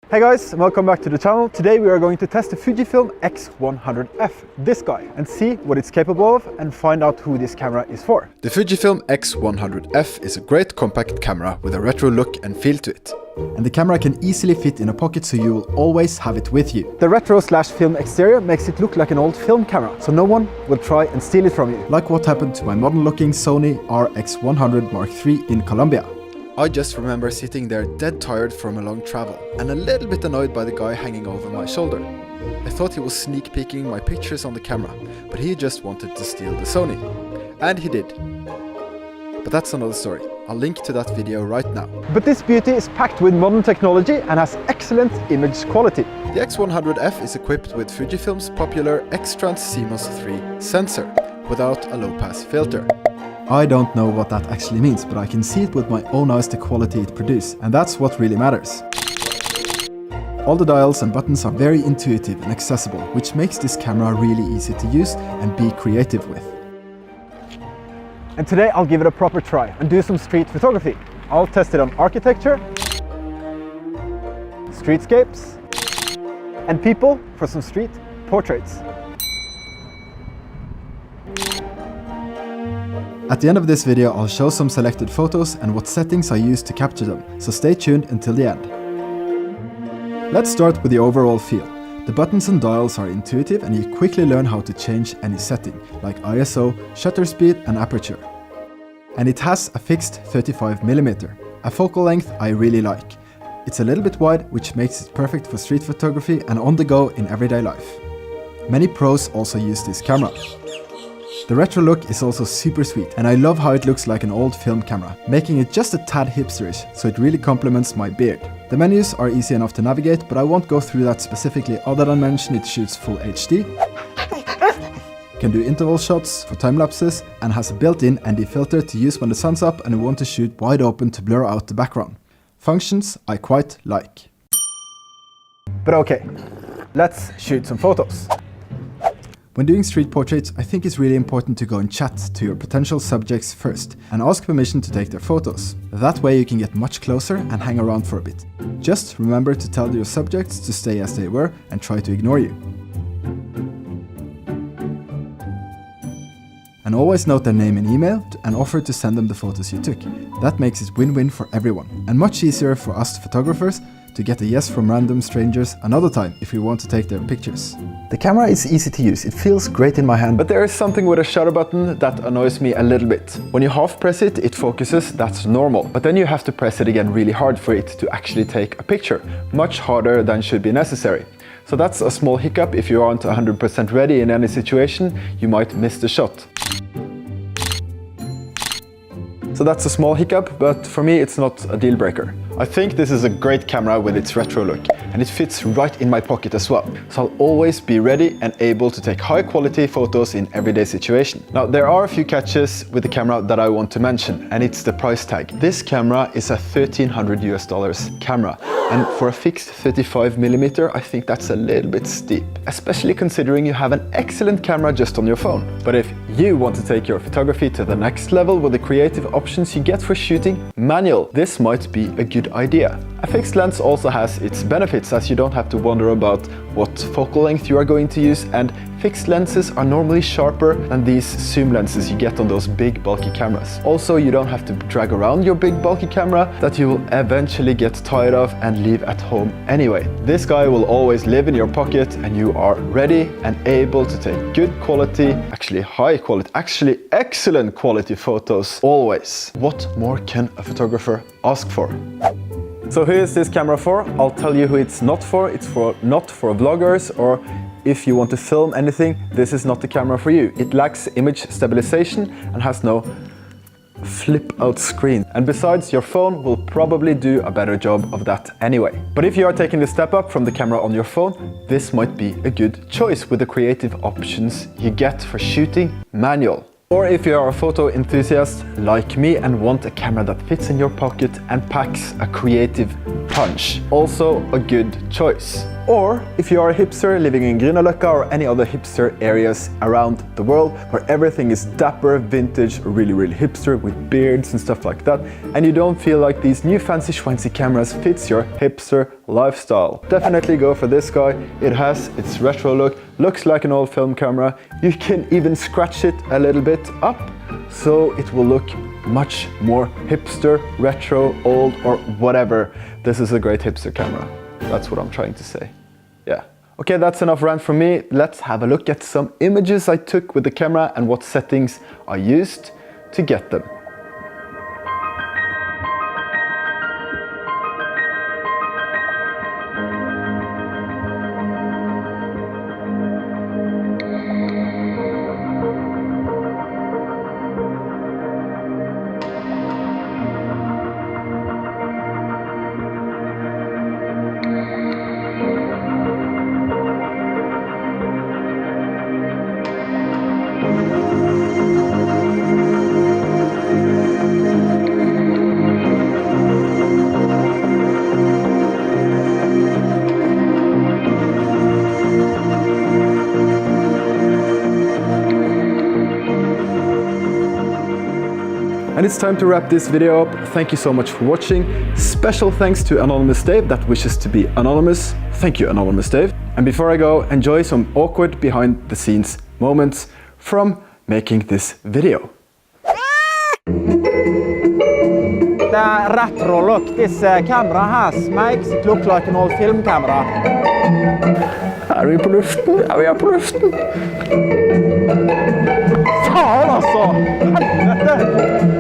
Hey guys, welcome back to the channel. Today we are going to test the FUJIFILM X100F, this guy, and see what it's capable of and find out who this camera is for. The FUJIFILM X100F is a great compact camera with a retro look and feel to it. And the camera can easily fit in a pocket, so you will always have it with you. The retro/film exterior makes it look like an old film camera, so no one will try and steal it from you. Like what happened to my modern looking Sony RX100 Mark III in Colombia. I just remember sitting there dead tired from a long travel and a little bit annoyed by the guy hanging over my shoulder. I thought he was sneak peeking my pictures on the camera, but he just wanted to steal the Sony. And he did. But that's another story. I'll link to that video right now. But this beauty is packed with modern technology and has excellent image quality. The X100F is equipped with Fujifilm's popular X-Trans CMOS 3 sensor without a low-pass filter. I don't know what that actually means, but I can see it with my own eyes the quality it produces, and that's what really matters. All the dials and buttons are very intuitive and accessible, which makes this camera really easy to use and be creative with. And today I'll give it a proper try and do some street photography. I'll test it on architecture, streetscapes, and people for some street portraits. At the end of this video, I'll show some selected photos and what settings I used to capture them, so stay tuned until the end. Let's start with the overall feel. The buttons and dials are intuitive and you quickly learn how to change any setting, like ISO, shutter speed and aperture. And it has a fixed 35mm, a focal length I really like. It's a little bit wide, which makes it perfect for street photography and on the go in everyday life. Many pros also use this camera. The retro look is also super sweet, and I love how it looks like an old film camera, making it just a tad hipsterish, so it really complements my beard. The menus are easy enough to navigate, but I won't go through that specifically other than mention it shoots full HD, can do interval shots for time lapses, and has a built-in ND filter to use when the sun's up and you want to shoot wide open to blur out the background. Functions I quite like. But okay, let's shoot some photos. When doing street portraits, I think it's really important to go and chat to your potential subjects first and ask permission to take their photos. That way you can get much closer and hang around for a bit. Just remember to tell your subjects to stay as they were and try to ignore you. And always note their name and email and offer to send them the photos you took. That makes it win-win for everyone and much easier for us photographers to get a yes from random strangers another time if we want to take their pictures. The camera is easy to use, it feels great in my hand, but there is something with a shutter button that annoys me a little bit. When you half press it, it focuses, that's normal, but then you have to press it again really hard for it to actually take a picture, much harder than should be necessary. So that's a small hiccup. If you aren't 100% ready in any situation, you might miss the shot. So that's a small hiccup, but for me it's not a deal breaker. I think this is a great camera with its retro look, and it fits right in my pocket as well. So I'll always be ready and able to take high quality photos in everyday situation. Now there are a few catches with the camera that I want to mention, and it's the price tag. This camera is a $1,300 camera, and for a fixed 35mm, I think that's a little bit steep, especially considering you have an excellent camera just on your phone. But if you want to take your photography to the next level with the creative options you get for shooting manual, this might be a good idea. A fixed lens also has its benefits, as you don't have to wonder about what focal length you are going to use, and fixed lenses are normally sharper than these zoom lenses you get on those big bulky cameras. Also, you don't have to drag around your big bulky camera that you will eventually get tired of and leave at home anyway. This guy will always live in your pocket and you are ready and able to take good quality, actually high quality, actually excellent quality photos always. What more can a photographer ask for? So who is this camera for? I'll tell you who it's not for. It's not for vloggers, or if you want to film anything, this is not the camera for you. It lacks image stabilization and has no flip out screen. And besides, your phone will probably do a better job of that anyway. But if you are taking the step up from the camera on your phone, this might be a good choice with the creative options you get for shooting manual. Or if you are a photo enthusiast like me and want a camera that fits in your pocket and packs a creative punch, also a good choice. Or if you are a hipster living in Grünerløkka or any other hipster areas around the world where everything is dapper, vintage, really hipster with beards and stuff like that, and you don't feel like these new fancy schwancy cameras fits your hipster lifestyle, definitely go for this guy. It has its retro look, looks like an old film camera. You can even scratch it a little bit up so it will look much more hipster, retro, old, or whatever. This is a great hipster camera. That's what I'm trying to say. Yeah. Okay, that's enough rant from me. Let's have a look at some images I took with the camera and what settings I used to get them. And it's time to wrap this video up. Thank you so much for watching. Special thanks to Anonymous Dave that wishes to be anonymous. Thank you, Anonymous Dave. And before I go, enjoy some awkward behind the scenes moments from making this video. The retro look, this camera has makes it look like an old film camera. Er vi på luften? Er vi på luften? Faen altså! Helvete!